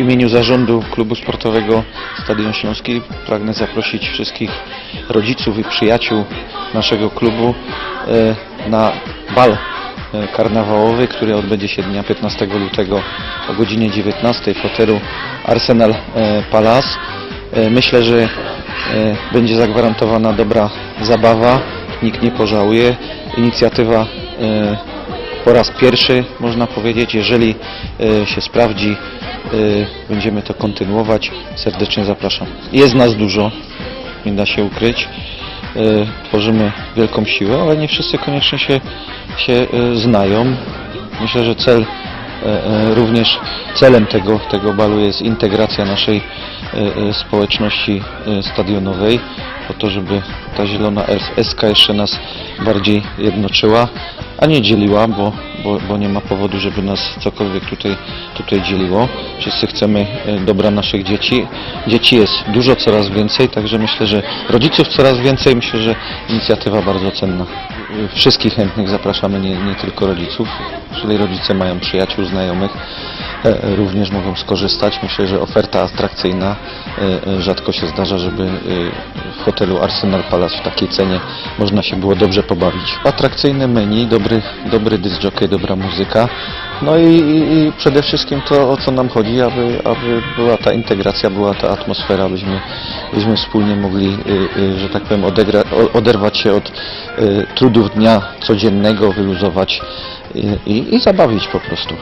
imieniu zarządu Klubu Sportowego Stadion Śląski pragnę zaprosić wszystkich rodziców i przyjaciół naszego klubu na bal karnawałowy, który odbędzie się dnia 15 lutego o godzinie 19 w hotelu Arsenal Palace. Myślę, że będzie zagwarantowana dobra zabawa, nikt nie pożałuje. Inicjatywa po raz pierwszy, można powiedzieć, jeżeli się sprawdzi, będziemy to kontynuować. Serdecznie zapraszam. Jest nas dużo, nie da się ukryć. Tworzymy wielką siłę, ale nie wszyscy koniecznie się znają. Myślę, że również celem tego balu jest integracja naszej społeczności stadionowej, po to, żeby ta zielona SK jeszcze nas bardziej jednoczyła, a nie dzieliła, bo nie ma powodu, żeby nas cokolwiek tutaj dzieliło. Wszyscy chcemy dobra naszych dzieci. Dzieci jest dużo, coraz więcej, także myślę, że rodziców coraz więcej. Myślę, że inicjatywa bardzo cenna. Wszystkich chętnych zapraszamy, nie tylko rodziców. Jeżeli rodzice mają przyjaciół, znajomych, również mogą skorzystać. Myślę, że oferta atrakcyjna. Rzadko się zdarza, żeby w hotelu Arsenal Palace w takiej cenie można się było dobrze pobawić. Atrakcyjne menu, dobry disc jockey, dobra muzyka. No i przede wszystkim to, o co nam chodzi, aby była ta integracja, była ta atmosfera, byśmy wspólnie mogli, że tak powiem, oderwać się od trudów dnia codziennego, wyluzować i zabawić po prostu.